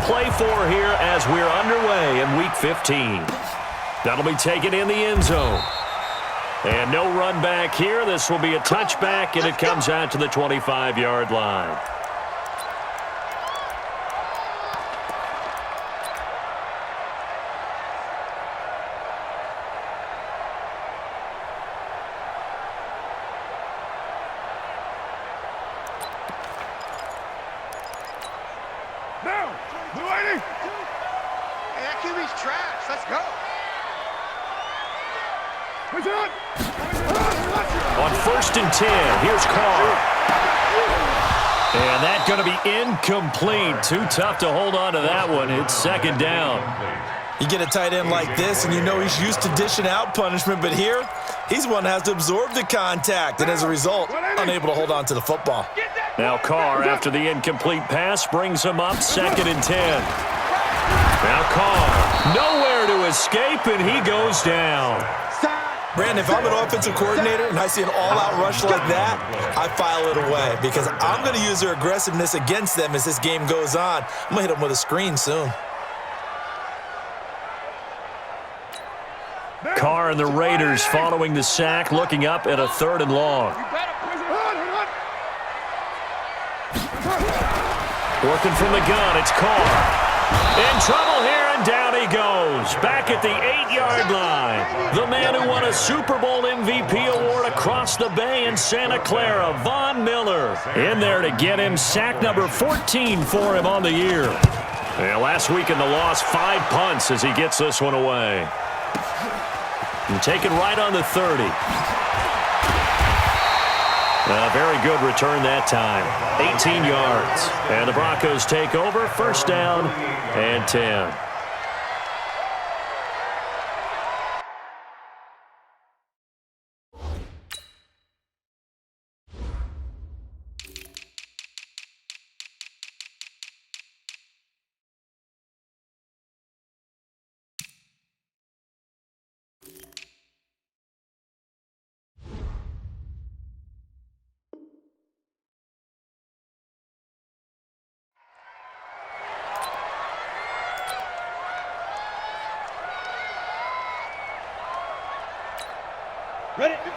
play for here as we're underway in Week 15. That'll be taken in the end zone. And no run back here. This will be a touchback, and it comes out to the 25-yard line. On 1st and 10, here's Carr. And that's going to be incomplete. Too tough to hold on to that one. It's second down. You get a tight end like this, and you know he's used to dishing out punishment, but here, he's one that has to absorb the contact, and as a result, unable to hold on to the football. Now Carr, after the incomplete pass, brings him up 2nd and 10. Now Carr, nowhere to escape, and he goes down. Brandon, if I'm an offensive coordinator and I see an all-out rush like that, I file it away because I'm going to use their aggressiveness against them as this game goes on. I'm going to hit them with a screen soon. Carr and the Raiders following the sack, looking up at a 3rd and long. Working from the gun, it's Carr. In trouble here, and down he goes. Back at the 8-yard line. The man who won a Super Bowl MVP award across the bay in Santa Clara, Von Miller. In there to get him sack number 14 for him on the year. And last week in the loss, 5 punts as he gets this one away. And taken right on the 30. A very good return that time. 18 yards. And the Broncos take over. 1st down and 10.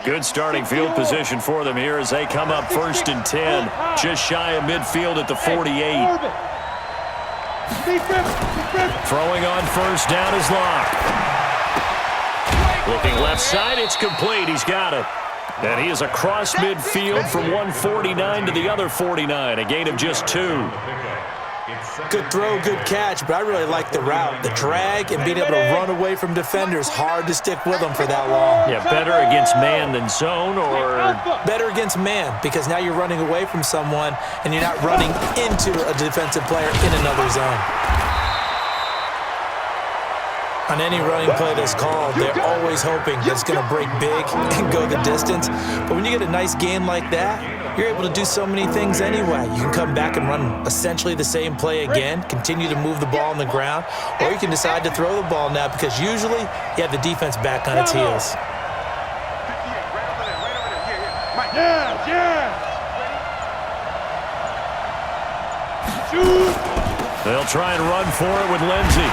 Good starting field position for them here as they come up 1st and 10, just shy of midfield at the 48. Throwing on 1st down is Locke. Looking left side, it's complete. He's got it. And he is across midfield from 149 to the other 49, a gain of just 2. Good throw, good catch, but I really like the route. The drag and being able to run away from defenders, hard to stick with them for that long. Yeah, better against man than zone, or? Better against man, because now you're running away from someone and you're not running into a defensive player in another zone. On any running play that's called, they're always hoping that it's going to break big and go the distance. But when you get a nice game like that, you're able to do so many things anyway. You can come back and run essentially the same play again, continue to move the ball on the ground, or you can decide to throw the ball now because usually you have the defense back on its heels. They'll try and run for it with Lindsey.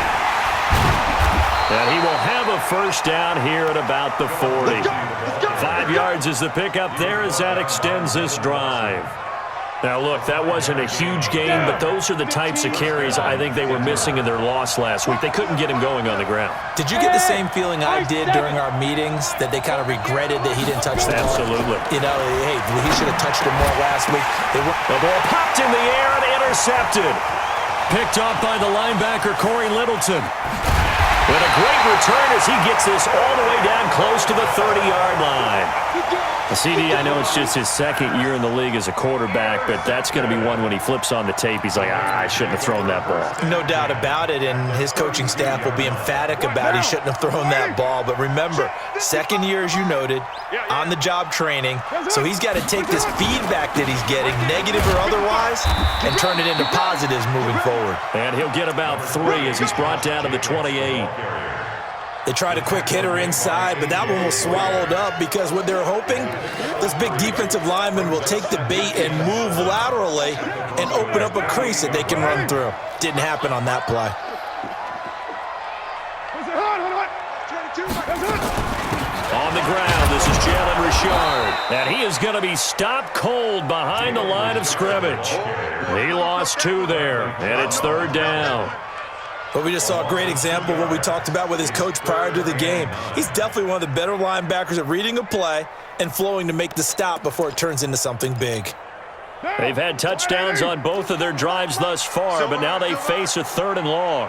And he will have a 1st down here at about the 40. 5 yards is the pickup there as that extends this drive. Now, look, that wasn't a huge gain, but those are the types of carries I think they were missing in their loss last week. They couldn't get him going on the ground. Did you get the same feeling I did during our meetings, that they kind of regretted that he didn't touch the ball? Absolutely. You know, hey, he should have touched it more last week. The ball popped in the air and intercepted. Picked off by the linebacker, Corey Littleton. With a great return as he gets this all the way down close to the 30-yard line. CD, I know it's just his 2nd year in the league as a quarterback, but that's going to be one when he flips on the tape. He's like, I shouldn't have thrown that ball. No doubt about it, and his coaching staff will be emphatic about he shouldn't have thrown that ball. But remember, 2nd year, as you noted, on-the-job training, so he's got to take this feedback that he's getting, negative or otherwise, and turn it into positives moving forward. And he'll get about 3 as he's brought down to the 28. They tried a quick hitter inside, but that one was swallowed up because what they're hoping, this big defensive lineman will take the bait and move laterally and open up a crease that they can run through. Didn't happen on that play. On the ground, this is Jalen Richard. And he is going to be stopped cold behind the line of scrimmage. He lost 2 there, and it's 3rd down. But we just saw a great example of what we talked about with his coach prior to the game. He's definitely one of the better linebackers at reading a play and flowing to make the stop before it turns into something big. They've had touchdowns on both of their drives thus far, but now they face a 3rd and long.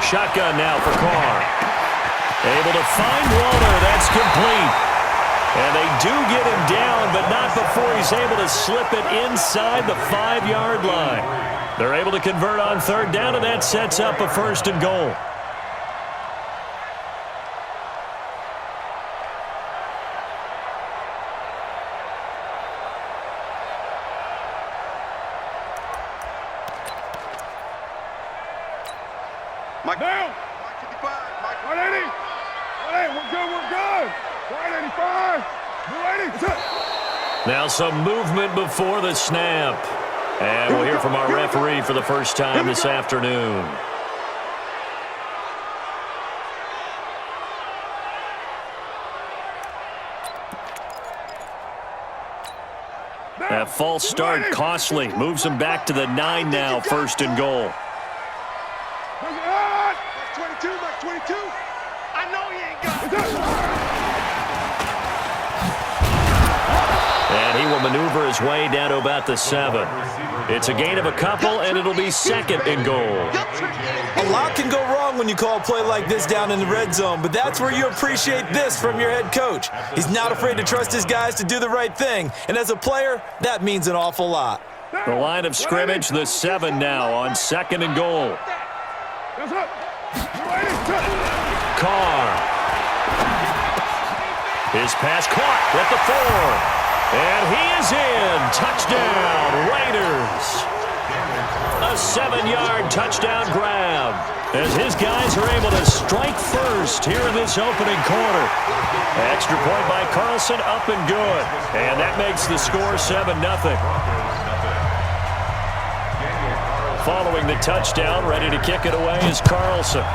Shotgun now for Carr. Able to find Walter. That's complete. And they do get him down, but not before he's able to slip it inside the 5-yard line. They're able to convert on 3rd down, and that sets up a 1st and goal. Mike down. Mike 55. Mike 180. 180. We're good. 185. 180. Now some movement before the snap. And we'll hear from our referee for the first time this afternoon. That false start costly. Moves him back to the 9 now, 1st and goal. Max 22, Max 22. I know he ain't got it. And he will maneuver his way down to about the 7. It's a gain of a couple, and it'll be 2nd and goal. A lot can go wrong when you call a play like this down in the red zone, but that's where you appreciate this from your head coach. He's not afraid to trust his guys to do the right thing, and as a player, that means an awful lot. The line of scrimmage, the 7 now on 2nd and goal. Carr. His pass caught at the 4. And he is in. Touchdown, Raiders. A 7-yard touchdown grab as his guys are able to strike first here in this opening quarter. Extra point by Carlson, up and good. And that makes the score 7-0. Following the touchdown, ready to kick it away is Carlson.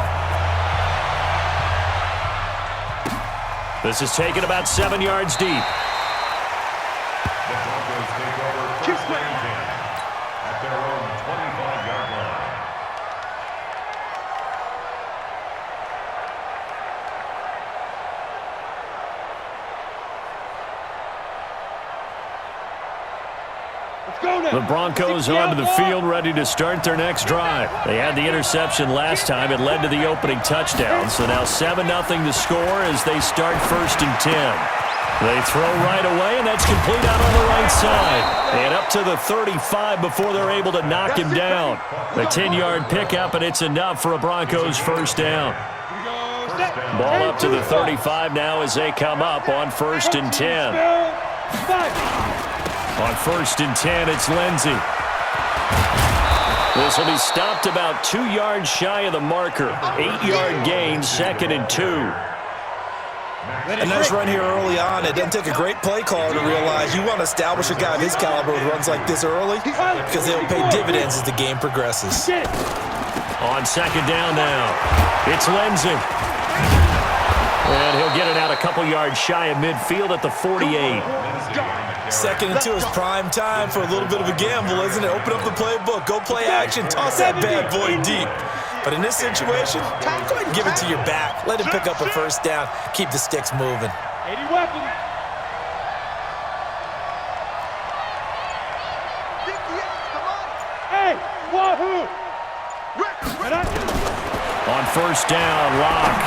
This is taken about 7 yards deep. At their own 25-yard line. The Broncos onto the field, ready to start their next drive. They had the interception last time. It led to the opening touchdown. So now 7-0 the score as they start 1st and 10. They throw right away, and that's complete out on the right side. And up to the 35 before they're able to knock him down. A 10-yard pickup, and it's enough for a Broncos 1st down. Ball up to the 35 now as they come up on 1st and 10. On 1st and 10, it's Lindsey. This will be stopped about 2 yards shy of the marker. 8-yard gain, 2nd and 2. A nice run here early on. It doesn't take a great play caller to realize you want to establish a guy of his caliber with runs like this early because they'll pay dividends as the game progresses. On 2nd down now, it's Lindsey. And he'll get it out a couple yards shy of midfield at the 48. 2nd and 2 is prime time for a little bit of a gamble, isn't it? Open up the playbook, go play action, toss that bad boy deep. But in this situation, go ahead and give it to your back. Let him pick up a 1st down, keep the sticks moving. 80 weapons. Hey, wahoo! On 1st down, Locke.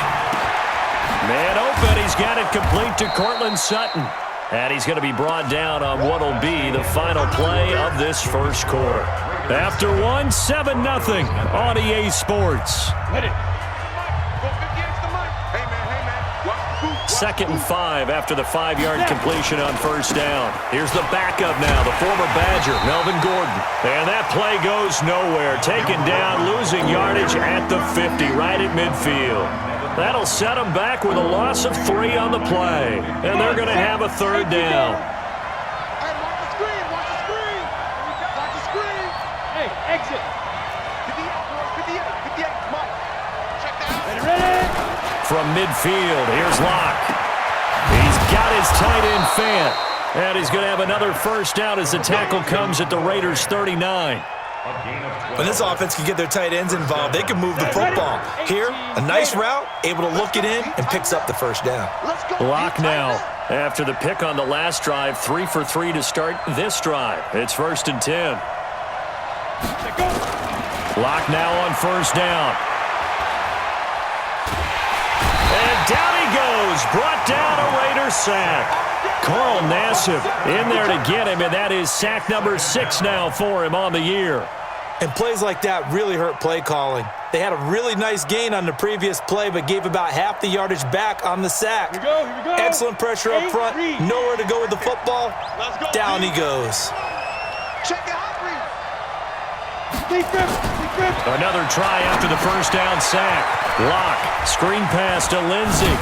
Man open, he's got it complete to Cortland Sutton. And he's going to be brought down on what will be the final play of this 1st quarter. After 7-0 on EA Sports. 2nd and 5 after the 5-yard completion on first down. Here's the backup now, the former Badger, Melvin Gordon. And that play goes nowhere. Taken down, losing yardage at the 50, right at midfield. That'll set them back with a loss of 3 on the play. And they're going to have a 3rd down. Hey, watch the screen, watch the screen. Watch the screen. Hey, exit. 58, 58, come on. Check that out. Ready? From midfield, here's Locke. He's got his tight end Fant. And he's going to have another 1st down as the tackle comes at the Raiders' 39. When this offense can get their tight ends involved, they can move the football. Here, a nice route, able to look it in, and picks up the 1st down. Locke now, after the pick on the last drive, 3 for 3 to start this drive. It's 1st and 10. Locke now on 1st down. And down he goes, brought down a Raider sack. Carl Nassib in there to get him, and that is sack number 6 now for him on the year. And plays like that really hurt play calling. They had a really nice gain on the previous play, but gave about half the yardage back on the sack. Here we go. Excellent pressure up front, nowhere to go with the football. Down he goes. Check out, Another try after the 1st down sack. Locke, screen pass to Lindsey.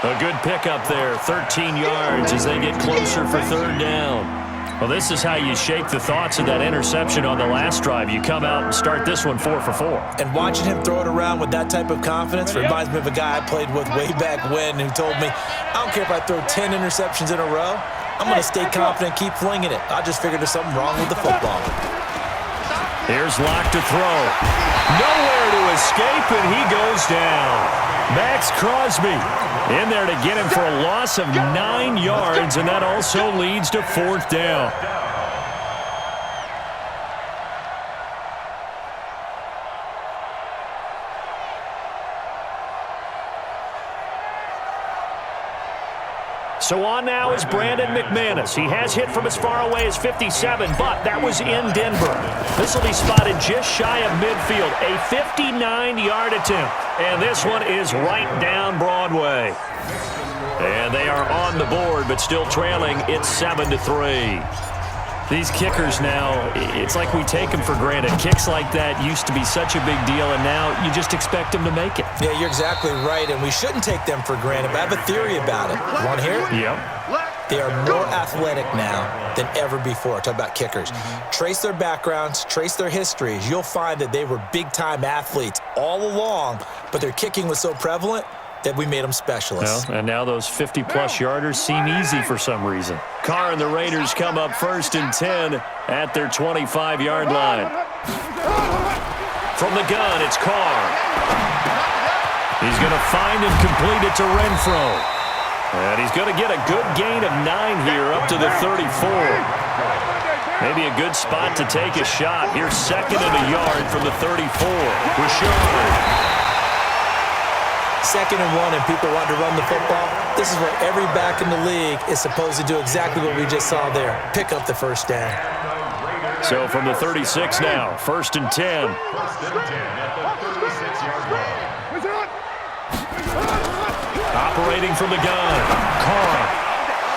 A good pickup there, 13 yards as they get closer for 3rd down. Well, this is how you shake the thoughts of that interception on the last drive. You come out and start this one 4 for 4. And watching him throw it around with that type of confidence reminds me of a guy I played with way back when who told me, I don't care if I throw 10 interceptions in a row, I'm going to stay confident, keep flinging it. I just figured there's something wrong with the football. Here's Locke to throw. Nowhere to escape, and he goes down. Max Crosby in there to get him for a loss of 9 yards, and that also leads to 4th down. So on now is Brandon McManus. He has hit from as far away as 57, but that was in Denver. This will be spotted just shy of midfield, a 59-yard attempt. And this one is right down Broadway. And they are on the board, but still trailing. It's 7-3. These kickers now, it's like we take them for granted. Kicks like that used to be such a big deal, and now you just expect them to make it. Yeah, you're exactly right, and we shouldn't take them for granted, but I have a theory about it. Want to hear it? Yep. They are more athletic now than ever before. Talk about kickers. Trace their backgrounds, trace their histories. You'll find that they were big-time athletes all along, but their kicking was so prevalent that we made them specialists. Well, and now those 50-plus yarders seem easy for some reason. Carr and the Raiders come up 1st and 10 at their 25-yard line. From the gun, it's Carr. He's going to find and complete it to Renfro. And he's going to get a good gain of 9 here up to the 34. Maybe a good spot to take a shot. Here's 2nd and a yard from the 34. Rashard. 2nd and 1 and people want to run the football. This is where every back in the league is supposed to do exactly what we just saw there. Pick up the 1st down. So from the 36 now, 1st and 10. Operating from the gun, Carr.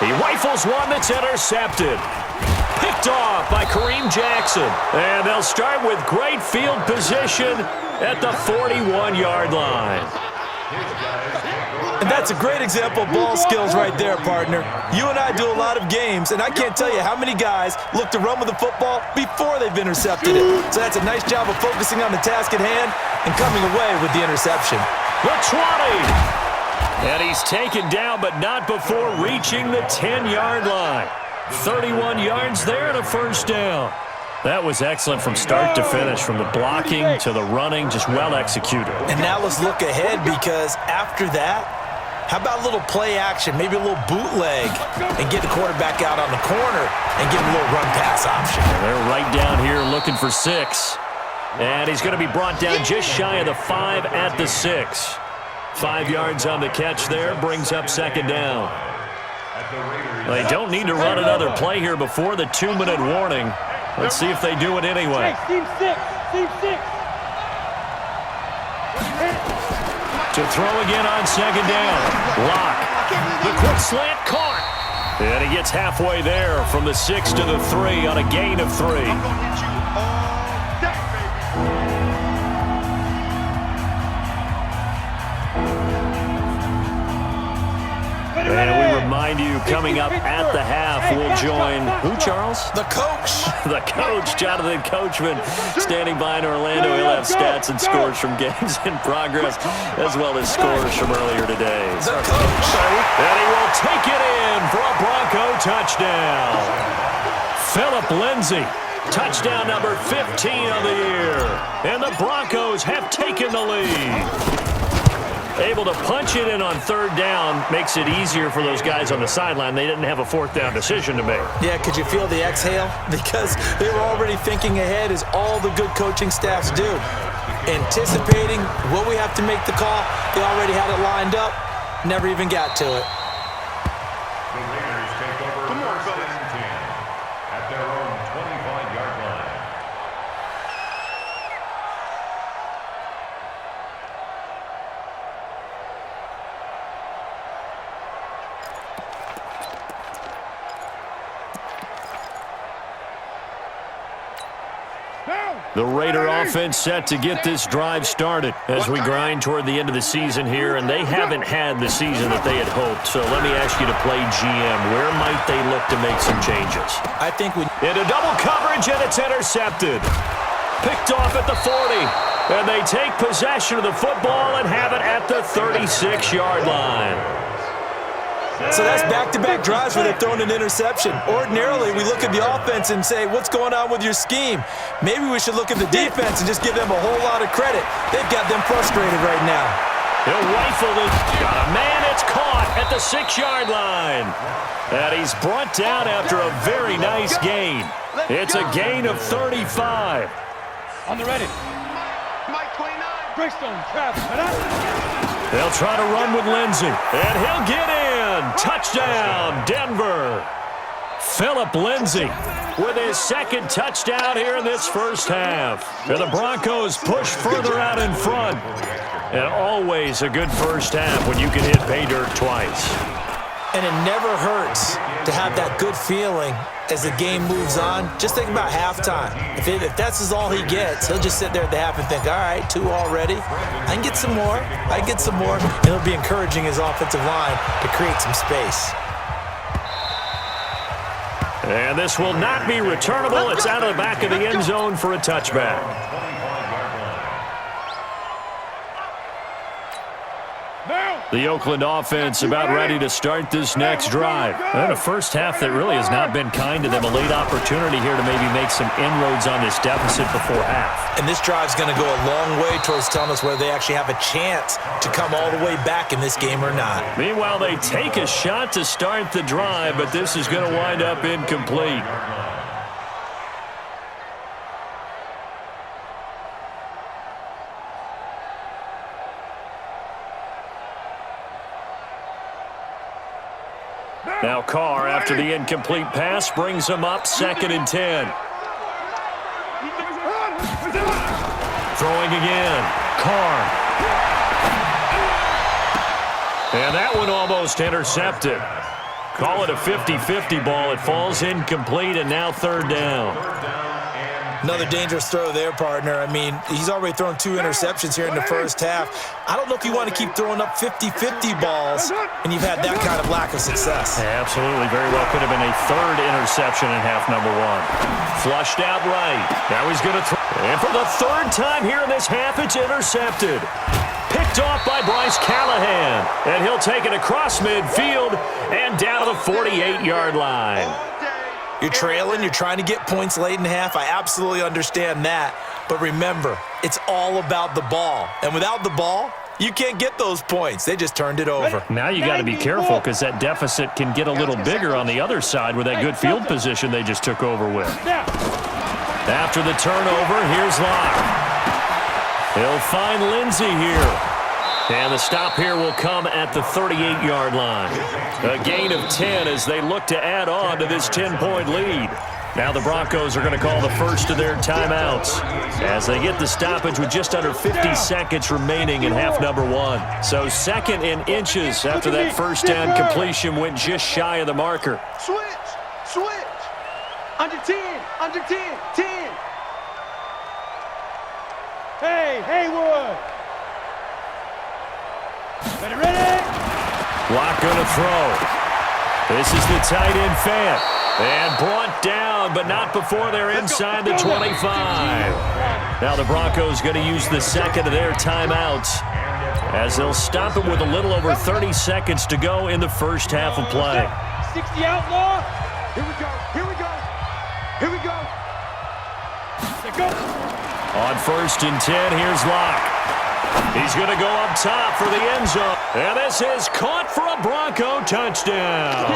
He rifles one that's intercepted. Picked off by Kareem Jackson. And they'll start with great field position at the 41-yard line. And that's a great example of ball skills right there, partner. You and I do a lot of games, and I can't tell you how many guys look to run with the football before they've intercepted it. So that's a nice job of focusing on the task at hand and coming away with the interception. The 20. And he's taken down, but not before reaching the 10-yard line. 31 yards there and a 1st down. That was excellent from start to finish, from the blocking to the running, just well executed. And now let's look ahead, because after that, how about a little play action, maybe a little bootleg, and get the quarterback out on the corner and give him a little run pass option. They're right down here looking for 6. And he's going to be brought down just shy of the 5 at the 6. 5 yards on the catch there, brings up 2nd down. They don't need to run another play here before the 2-minute warning. Let's see if they do it anyway. Team 6. To throw again on second down. Lock. The quick slant caught. And he gets halfway there from the 6 to the 3 on a gain of 3. I'm going to hit you all day, baby. And we remind you, coming up at the half, we'll join who, Charles? The coach. The coach, Jonathan Coachman, standing by in Orlando. He'll have stats and scores from games in progress, as well as scores from earlier today. The coach. And he will take it in for a Bronco touchdown. Philip Lindsay, touchdown number 15 of the year. And the Broncos have taken the lead. Able to punch it in on third down makes it easier for those guys on the sideline. They didn't have a fourth down decision to make. Yeah, could you feel the exhale? Because they were already thinking ahead, as all the good coaching staffs do. Anticipating what we have to make the call. They already had it lined up. Never even got to it. The Raiders take over first and 10 at their own 25-yard line. The Raider offense set to get this drive started as we grind toward the end of the season here, and they haven't had the season that they had hoped. So let me ask you to play GM. Where might they look to make some changes? I think we... Into double coverage, and it's intercepted. Picked off at the 40, and they take possession of the football and have it at the 36-yard line. So that's back-to-back drives where they've thrown an interception. Ordinarily, we look at the offense and say, what's going on with your scheme? Maybe we should look at the defense and just give them a whole lot of credit. They've got them frustrated right now. He'll rifle it. Got a man. It's caught at the 6-yard line. And he's brought down after a very nice gain. It's a gain of 35. On the ready. Mike 29. Greystone, Travis. They'll try to run with Lindsay. And he'll get in. Touchdown, Denver. Philip Lindsay with his second touchdown here in this first half. And the Broncos push further out in front. And always a good first half when you can hit pay dirt twice. And it never hurts to have that good feeling as the game moves on. Just think about halftime. If that's all he gets, he'll just sit there at the half and think, all right, 2 already. I can get some more. I can get some more. And he'll be encouraging his offensive line to create some space. And this will not be returnable. It's out of the back of the end zone for a touchback. The Oakland offense about ready to start this next drive. And a first half that really has not been kind to them. A late opportunity here to maybe make some inroads on this deficit before half. And this drive's going to go a long way towards telling us whether they actually have a chance to come all the way back in this game or not. Meanwhile, they take a shot to start the drive, but this is going to wind up incomplete. Now Carr, after the incomplete pass, brings him up 2nd and 10. Throwing again. Carr. And that one almost intercepted. Call it a 50-50 ball. It falls incomplete, and now 3rd down. Another dangerous throw there, partner. I mean, he's already thrown 2 interceptions here in the first half. I don't know if you want to keep throwing up 50-50 balls, and you've had that kind of lack of success. Absolutely. Very well could have been a 3rd interception in half number 1. Flushed out right. Now he's going to throw. And for the 3rd time here in this half, it's intercepted. Picked off by Bryce Callahan. And he'll take it across midfield and down to the 48-yard line. You're trailing, you're trying to get points late in half. I absolutely understand that. But remember, it's all about the ball. And without the ball, you can't get those points. They just turned it over. Now you got to be careful because that deficit can get a little bigger on the other side with that good field position they just took over with. After the turnover, here's Locke. He'll find Lindsay here. And the stop here will come at the 38-yard line. A gain of 10 as they look to add on to this 10-point lead. Now the Broncos are going to call the first of their timeouts as they get the stoppage with just under 50 seconds remaining in half number one. So second in inches after that first down completion went just shy of the marker. Switch. Under 10. 10. Hey, Haywood. Ready? Lock going to throw. This is the tight end fan. And brought down, but not before they're inside the 25. Now the Broncos going to use the second of their timeouts as they'll stop it with a little over 30 seconds to go in the first half of play. 60 outlaw. Here we go. On first and 10, here's Locke. He's going to go up top for the end zone. And this is caught for a Bronco touchdown.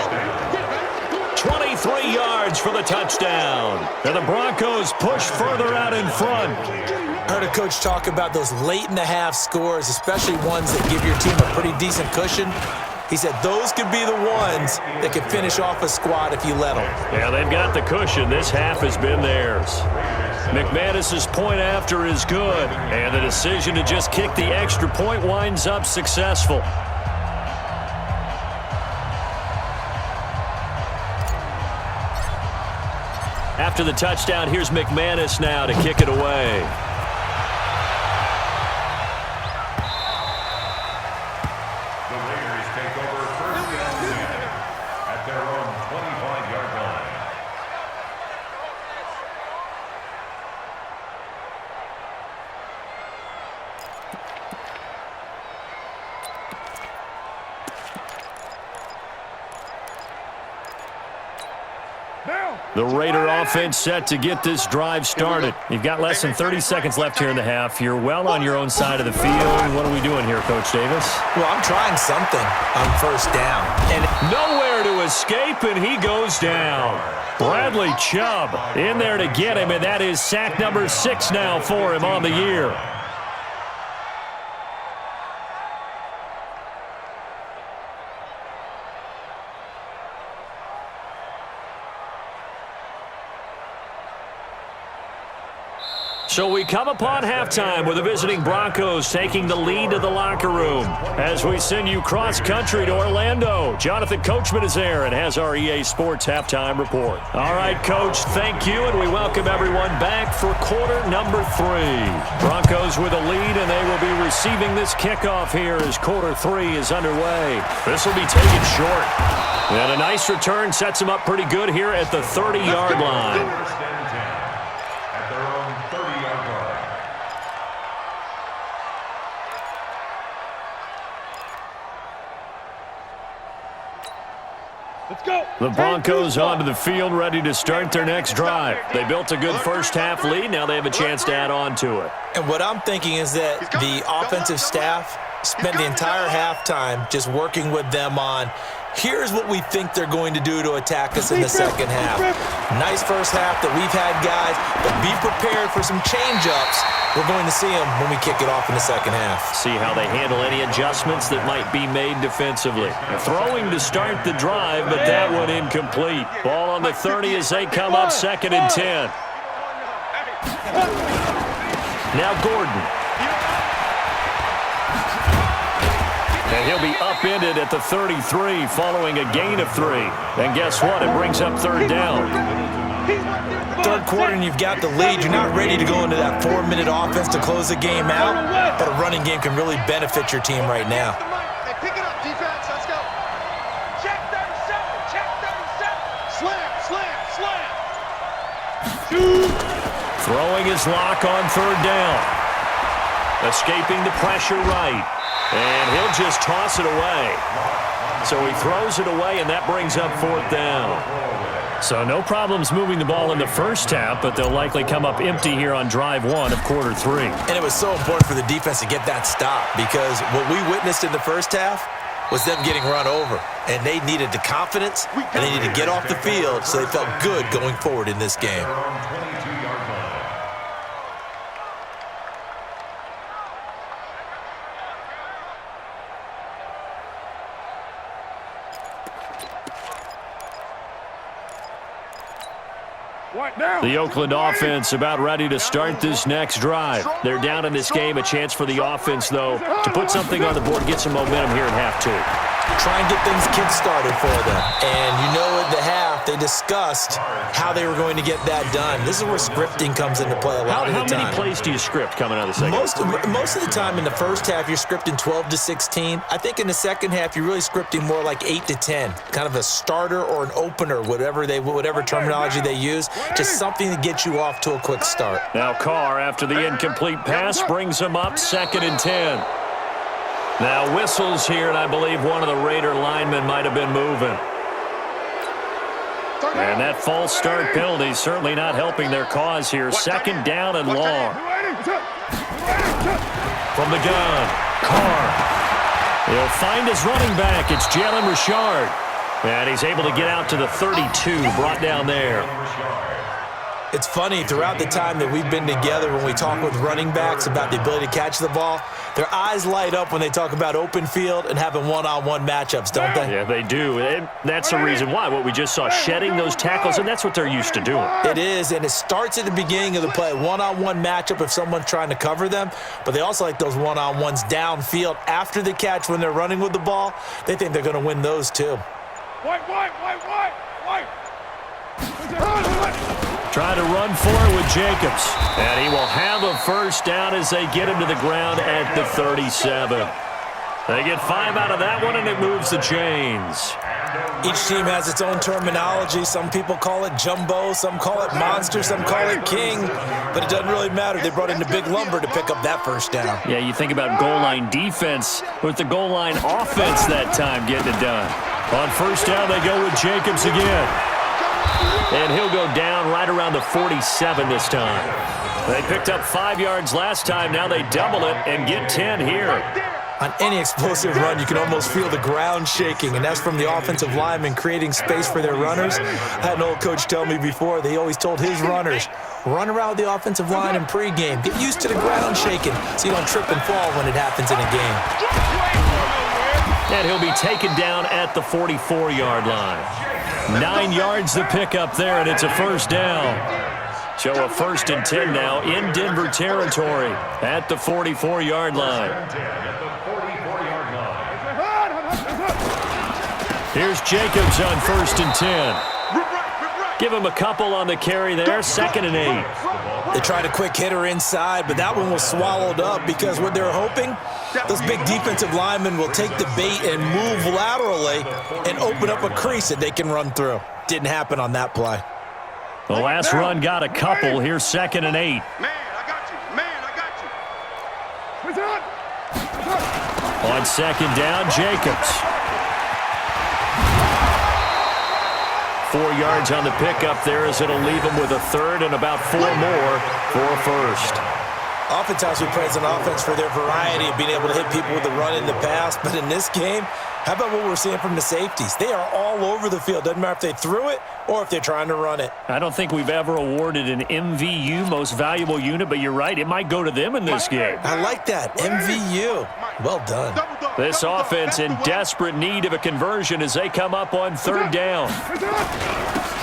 23 yards for the touchdown. And the Broncos push further out in front. I heard a coach talk about those late-in-the-half scores, especially ones that give your team a pretty decent cushion. He said those could be the ones that could finish off a squad if you let them. Yeah, they've got the cushion. This half has been theirs. McManus's point after is good, and the decision to just kick the extra point winds up successful. After the touchdown, here's McManus now to kick it away. The Raider offense set to get this drive started. You've got less than 30 seconds left here in the half. You're well on your own side of the field. What are we doing here, Coach Davis? Well, I'm trying something on first down. And nowhere to escape, and he goes down. Bradley Chubb in there to get him, and that is sack number 6 now for him on the year. So we come upon halftime with the visiting Broncos taking the lead to the locker room. As we send you cross-country to Orlando, Jonathan Coachman is there and has our EA Sports halftime report. All right, Coach, thank you, and we welcome everyone back for quarter number 3. Broncos with a lead, and they will be receiving this kickoff here as quarter 3 is underway. This will be taken short. And a nice return sets them up pretty good here at the 30-yard line. The Broncos onto the field, ready to start their next drive. They built a good first half lead. Now they have a chance to add on to it. And what I'm thinking is that the offensive staff spent the entire halftime just working with them on, here's what we think they're going to do to attack us in the second half. Nice first half that we've had, guys, but be prepared for some change-ups. We're going to see them when we kick it off in the second half. See how they handle any adjustments that might be made defensively. Throwing to start the drive, but that one incomplete. Ball on the 30 as they come up second and 10. Now Gordon. And he'll be upended at the 33 following a gain of 3. And guess what? It brings up third down. Third quarter and you've got the lead. You're not ready to go into that 4-minute offense to close the game out, but a running game can really benefit your team right now. Hey, pick it up, defense. Let's go. Check 37. Check 37. Slam. Throwing his lock on third down. Escaping the pressure right. And he'll just toss it away. So he throws it away, and that brings up fourth down. So no problems moving the ball in the first half, but they'll likely come up empty here on drive 1 of quarter 3. And it was so important for the defense to get that stop because what we witnessed in the first half was them getting run over. And they needed the confidence, and they needed to get off the field so they felt good going forward in this game. The Oakland offense about ready to start this next drive. They're down in this game. A chance for the offense, though, to put something on the board, get some momentum here in half two. Try and get things kick-started for them. And you know at the half, they discussed how they were going to get that done. This is where scripting comes into play a lot of the time. How many plays do you script coming out of the second? Most of the time in the first half, you're scripting 12 to 16. I think in the second half, you're really scripting more like 8 to 10. Kind of a starter or an opener, whatever terminology they use. Just something to get you off to a quick start. Now Carr, after the incomplete pass, brings him up 2nd and 10. Now whistles here, and I believe one of the Raider linemen might have been moving. And that false start penalty certainly not helping their cause here. 2nd down and long. From the gun, Carr. He'll find his running back. It's Jalen Richard. And he's able to get out to the 32, brought down there. It's funny, throughout the time that we've been together, when we talk with running backs about the ability to catch the ball, their eyes light up when they talk about open field and having one-on-one matchups, don't they? Yeah, they do. And that's the reason why. What we just saw, shedding those tackles, and that's what they're used to doing. It is, and it starts at the beginning of the play. One-on-one matchup if someone's trying to cover them, but they also like those one-on-ones downfield after the catch when they're running with the ball. They think they're going to win those too. Trying to run for it with Jacobs. And he will have a first down as they get him to the ground at the 37. They get 5 out of that one, and it moves the chains. Each team has its own terminology. Some people call it jumbo, some call it monster, some call it king. But it doesn't really matter. They brought in the big lumber to pick up that first down. Yeah, you think about goal line defense with the goal line offense that time getting it done. On first down, they go with Jacobs again. And he'll go down right around the 47 this time. They picked up 5 yards last time. Now they double it and get 10 here. On any explosive run, you can almost feel the ground shaking, and that's from the offensive linemen creating space for their runners. I had an old coach tell me before, they always told his runners, run around with the offensive line in pregame. Get used to the ground shaking so you don't trip and fall when it happens in a game. And he'll be taken down at the 44-yard line. 9 yards the pickup there, and it's a first down. So a 1st and 10 now in Denver territory at the 44-yard line. Here's Jacobs on 1st and 10. Give him a couple on the carry there, 2nd and 8. They tried a quick hitter inside, but that one was swallowed up because what they're hoping, those big defensive linemen will take the bait and move laterally and open up a crease that they can run through. Didn't happen on that play. The last run got a couple. Here's 2nd and 8. Man, I got you. Man, I got you. On 2nd down, Jacobs. 4 yards on the pickup there as it'll leave him with a 3rd and about 4 more for a first. Oftentimes we praise an offense for their variety of being able to hit people with the run in the pass, but in this game, how about what we're seeing from the safeties? They are all over the field. Doesn't matter if they threw it or if they're trying to run it. I don't think we've ever awarded an MVU, most valuable unit, but you're right, it might go to them in this game. I like that. MVU. Well done. This offense in desperate need of a conversion as they come up on 3rd down.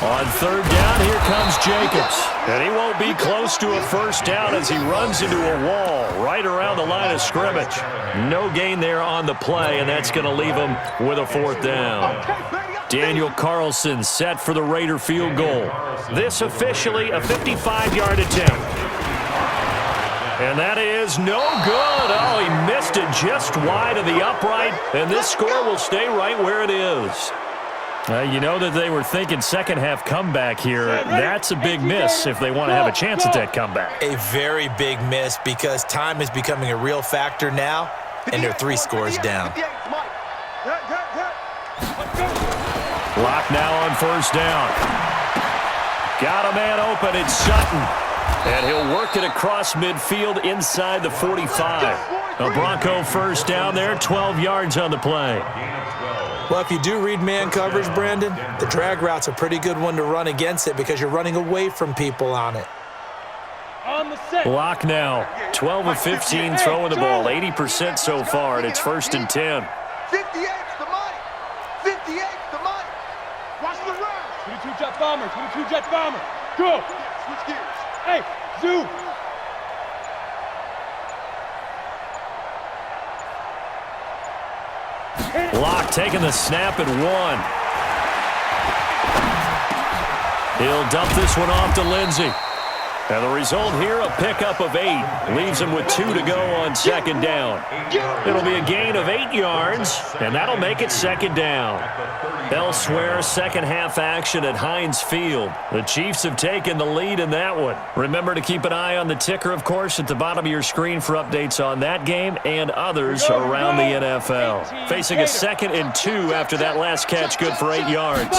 On 3rd down, here comes Jacobs. And he won't be close to a first down as he runs into a wall right around the line of scrimmage. No gain there on the play, and that's going to leave him with a 4th down. Daniel Carlson set for the Raider field goal. This officially a 55-yard attempt. And that is no good. Oh, he missed it just wide of the upright, and this score will stay right where it is. You know that they were thinking second half comeback here. That's a big miss if they want to have a chance at that comeback. A very big miss because time is becoming a real factor now, and they're 3 scores down. Lock now on 1st down. Got a man open. It's Sutton. And he'll work it across midfield inside the 45. A Bronco first down there, 12 yards on the play. Well, if you do read man coverage, Brandon, the drag route's a pretty good one to run against it because you're running away from people on it. Lock now, 12 of 15 throwing the ball, 80% so far, and it's 1st and 10. 58's the money. 58's the money. Watch the run. 22 jet bomber. 22 jet bomber. Go. Switch gears. Hey, zoom. Locke taking the snap at 1. He'll dump this one off to Lindsey. And the result here, a pickup of 8. Leaves him with 2 to go on second down. It'll be a gain of 8 yards, and that'll make it second down. Elsewhere, second half action at Heinz Field. The Chiefs have taken the lead in that one. Remember to keep an eye on the ticker, of course, at the bottom of your screen for updates on that game and others around the NFL. Facing a 2nd and 2 after that last catch, good for 8 yards.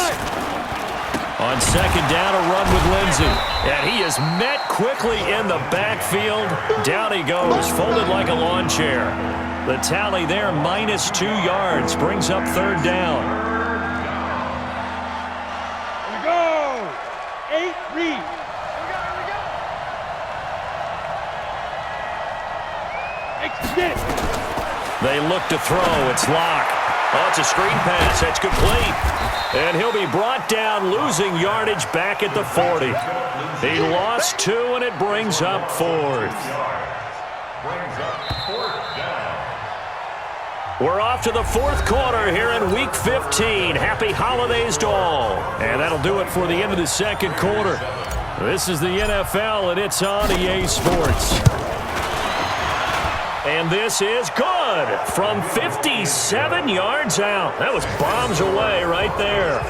On second down, a run with Lindsey. And he is met quickly in the backfield. Down he goes, folded like a lawn chair. The tally there, -2 yards, brings up third down. Here we go. 8 read. Extend. They look to throw. It's Locke. Oh, it's a screen pass. That's complete. And he'll be brought down, losing yardage back at the 40. He lost 2, and it brings up 4th. We're off to the 4th quarter here in Week 15. Happy holidays to all. And that'll do it for the end of the second quarter. This is the NFL, and it's on EA Sports. And this is good from 57 yards out. That was bombs away right there.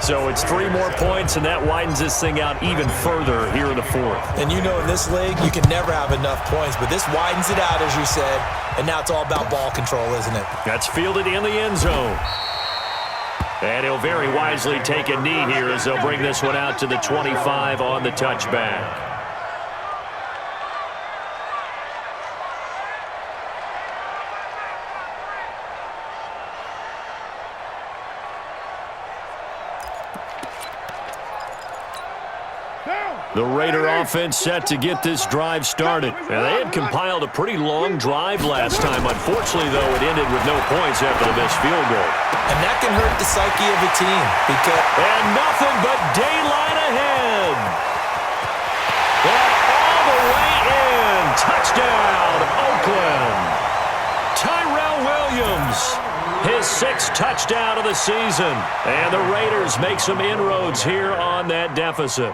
So it's 3 more points, and that widens this thing out even further here in the 4th. And you know in this league, you can never have enough points, but this widens it out, as you said, and now it's all about ball control, isn't it? That's fielded in the end zone. And he'll very wisely take a knee here as they'll bring this one out to the 25 on the touchback. The Raider offense set to get this drive started. And they had compiled a pretty long drive last time. Unfortunately, though, it ended with no points after the missed field goal. And that can hurt the psyche of a team. And nothing but daylight ahead. And all the way in. Touchdown, Oakland. Tyrell Williams. His 6th touchdown of the season. And the Raiders make some inroads here on that deficit.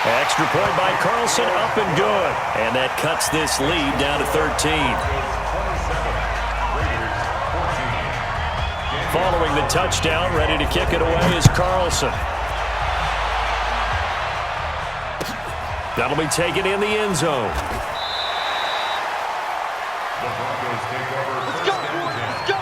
Extra point by Carlson, up and good. And that cuts this lead down to 13. Following the touchdown, ready to kick it away is Carlson. That'll be taken in the end zone. The Broncos take over. Let's go, let's go.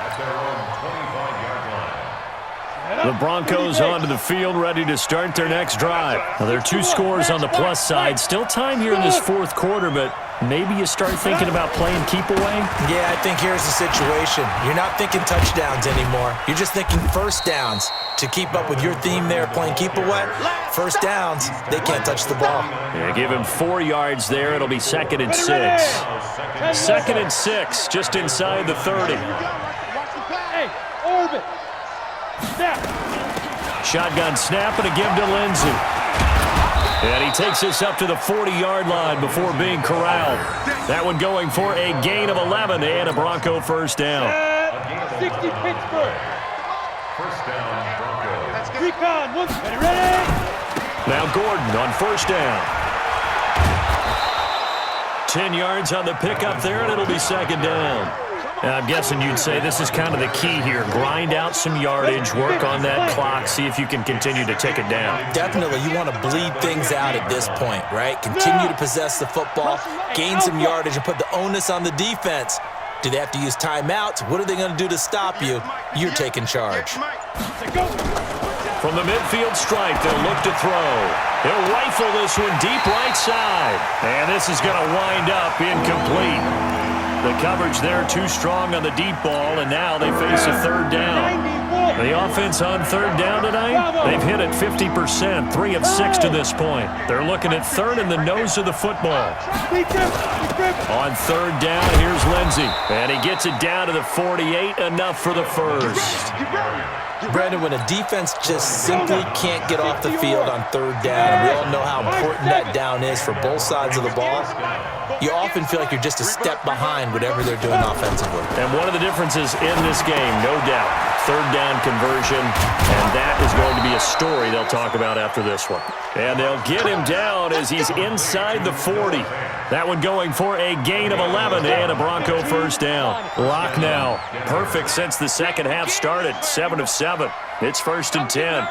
At their own 25-yard line. The Broncos onto the field, ready to start their next drive. Now, there are 2 scores on the plus side. Still time here in this 4th quarter, but maybe you start thinking about playing keep away? Yeah, I think here's the situation. You're not thinking touchdowns anymore. You're just thinking first downs. To keep up with your theme there, playing keep away, first downs, they can't touch the ball. Yeah, give him 4 yards there. It'll be 2nd and 6. 2nd and 6, just inside the 30. Hey, orbit. Snap. Shotgun snap and a give to Lindsey. And he takes this up to the 40-yard line before being corralled. That one going for a gain of 11 and a Bronco first down. 60 Pittsburgh. First down, Broncos. Recon, ready? Now Gordon on first down. 10 yards on the pickup there, and it'll be second down. I'm guessing you'd say this is kind of the key here. Grind out some yardage, work on that clock, see if you can continue to tick it down. Definitely, you want to bleed things out at this point, right? Continue to possess the football, gain some yardage, and put the onus on the defense. Do they have to use timeouts? What are they going to do to stop you? You're taking charge. From the midfield stripe, they'll look to throw. They'll rifle this one deep right side. And this is going to wind up incomplete. The coverage there too strong on the deep ball, and now they face a third down. The offense on third down tonight, they've hit a at 50%, 3 of 6 to this point. They're looking at third in the nose of the football. On third down, here's Lindsey. And he gets it down to the 48, enough for the first. Brandon, when a defense just simply can't get off the field on third down, and we all know how important that down is for both sides of the ball, you often feel like you're just a step behind whatever they're doing offensively. And one of the differences in this game, no doubt, third down conversion, and that is going to be a story they'll talk about after this one. And they'll get him down as he's inside the 40. That one going for a gain of 11 and a Bronco first down. Lock now. Perfect since the second half started. 7 of 7. It's 1st and 10.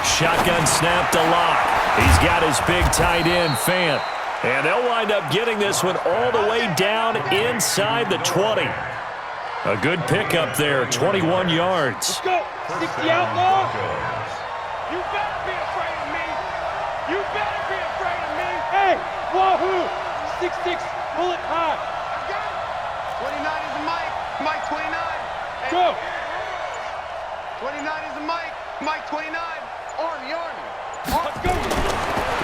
Shotgun snap to Lock. He's got his big tight end, Fant. And they'll wind up getting this one all the way down inside the 20. A good pickup there, 21 yards. Let's go. 60 outlaw. You better be afraid of me. You better be afraid of me. Hey, wahoo. 6'6", pull it high. 29 is the Mike. Mike 29. Hey. Go. 29 is the Mike. Mike 29. Army. Let's go.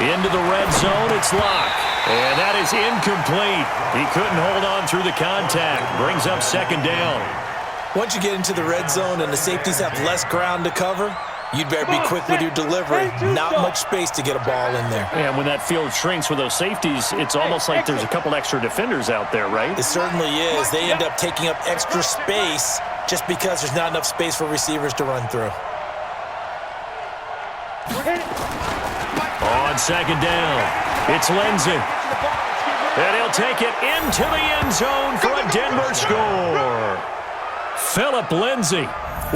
Into the red zone, it's Lock. And that is incomplete. He couldn't hold on through the contact. Brings up second down. Once you get into the red zone and the safeties have less ground to cover, you'd better be quick with your delivery. Not much space to get a ball in there. And when that field shrinks with those safeties, it's almost like there's a couple extra defenders out there, right? It certainly is. They end up taking up extra space just because there's not enough space for receivers to run through. On second down, it's Lindsey. And he'll take it into the end zone for a Denver score. Phillip Lindsey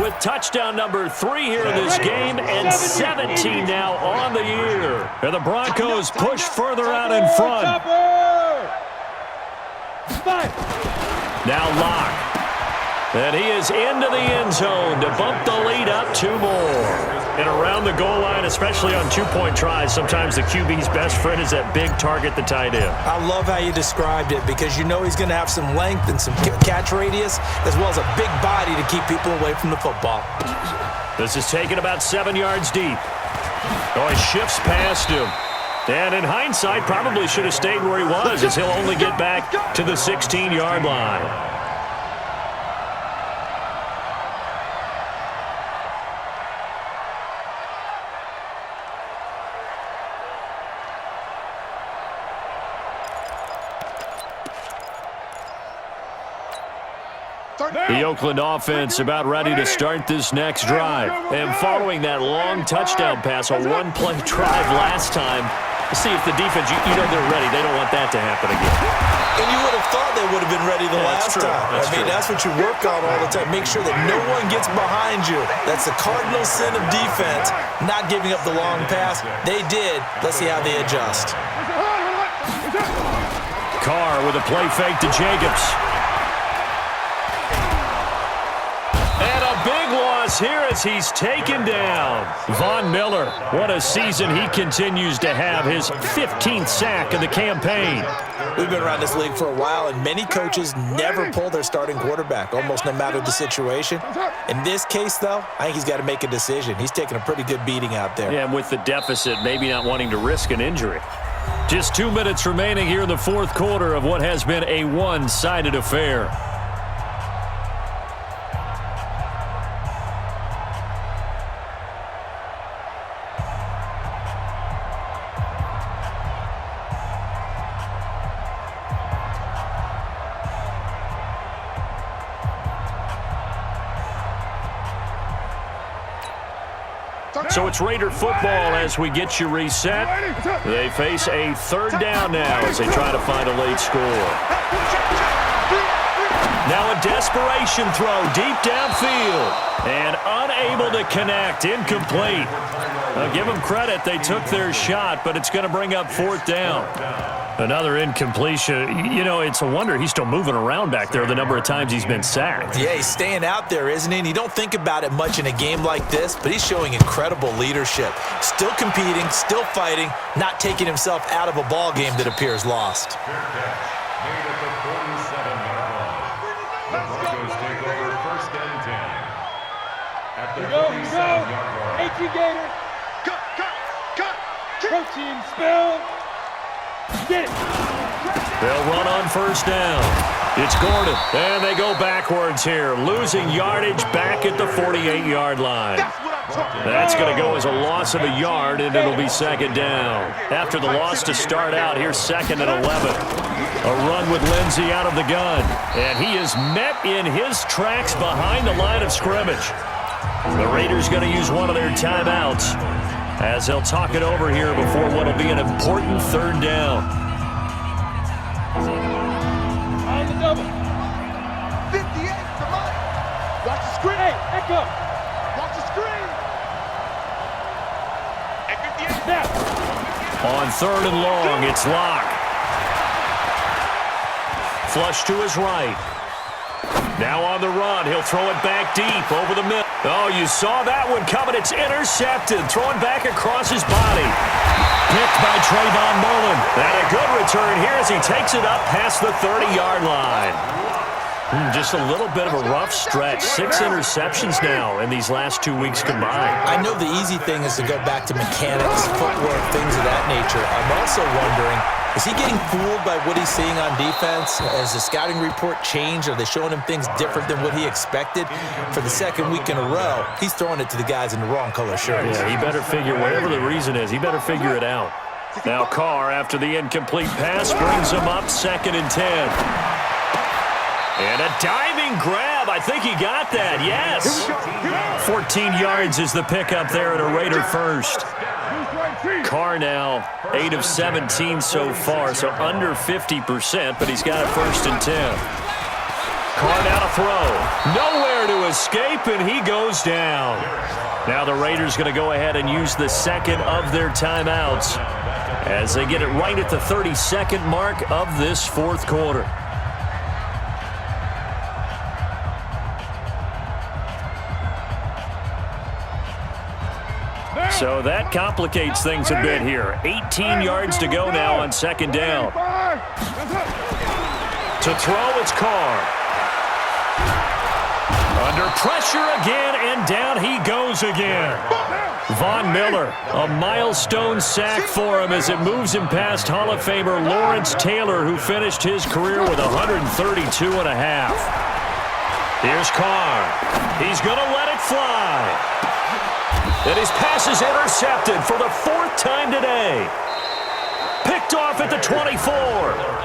with touchdown number 3 here in this game, and 17 now on the year. And the Broncos push further out in front. Now Lock. And he is into the end zone to bump the lead up 2 more. And around the goal line, especially on 2-point tries, sometimes the QB's best friend is that big target, the tight end. I love how you described it because you know he's going to have some length and some catch radius as well as a big body to keep people away from the football. This is taken about 7 yards deep. Oh, he shifts past him. And in hindsight, probably should have stayed where he was as he'll only get back to the 16-yard line. The Oakland offense about ready to start this next drive. And following that long touchdown pass, a one-play drive last time, see if the defense, you know they're ready. They don't want that to happen again. And you would have thought they would have been ready the last time. That's what you work on all the time. Make sure that no one gets behind you. That's the cardinal sin of defense, not giving up the long pass. They did. Let's see how they adjust. Carr with a play fake to Jacobs. Here as he's taken down. Von Miller, what a season he continues to have, his 15th sack of the campaign. We've been around this league for a while, and many coaches never pull their starting quarterback, almost no matter the situation. In this case, though, I think he's got to make a decision. He's taking a pretty good beating out there. Yeah, and with the deficit, maybe not wanting to risk an injury. Just 2 minutes remaining here in the fourth quarter of what has been a one-sided affair. So it's Raider football as we get you reset. They face a third down now as they try to find a late score. Now a desperation throw deep downfield and unable to connect, incomplete. Now give them credit, they took their shot, but it's going to bring up 4th down. Another incompletion. You know, it's a wonder he's still moving around back there the number of times he's been sacked. Yeah, he's staying out there, isn't he? And you don't think about it much in a game like this, but he's showing incredible leadership. Still competing, still fighting, not taking himself out of a ball game that appears lost. Made at the 47-yard line. The Broncos take over 1st and 10. At the 47. 47-yard line. 18 Gator. Cut. Protein spill. Get it. They'll run on first down. It's Gordon, and they go backwards here, losing yardage back at the 48-yard line. That's going to go as a loss of a yard, and it'll be second down. After the loss to start out, here's second and 11. A run with Lindsey out of the gun, and he is met in his tracks behind the line of scrimmage. The Raiders going to use one of their timeouts as they'll talk it over here before what will be an important third down. On the double. 58 to Mike. Watch the screen. Hey, echo. Watch the screen. At 58. Snap. On third and long, it's Locke. Flush to his right. Now on the run, he'll throw it back deep over the middle. Oh, you saw that one coming. It's intercepted. Throwing back across his body. Picked by Trayvon Mullen. And a good return here as he takes it up past the 30-yard line. Just a little bit of a rough stretch. 6 interceptions now in these last 2 weeks combined. I know the easy thing is to go back to mechanics, footwork, things of that nature. I'm also wondering, is he getting fooled by what he's seeing on defense? Has the scouting report changed? Are they showing him things different than what he expected? For the second week in a row, he's throwing it to the guys in the wrong color shirts. Yeah, he better figure, whatever the reason is, he better figure it out. Now Carr, after the incomplete pass, brings him up second and 10. And a diving grab. I think he got that. Yes. 14 yards is the pickup there at a Raider first. Carr now 8 of 17 so far, so under 50%, but he's got it first and 10. Carr now to throw. Nowhere to escape, and he goes down. Now the Raiders going to go ahead and use the second of their timeouts as they get it right at the 32nd mark of this fourth quarter. So that complicates things a bit here. 18 yards to go now on second down. To throw, it's Carr. Under pressure again, and down he goes again. Von Miller, a milestone sack for him as it moves him past Hall of Famer Lawrence Taylor, who finished his career with 132 and a half. Here's Carr. He's going to let it fly. And his pass is intercepted for the fourth time today. Picked off at the 24.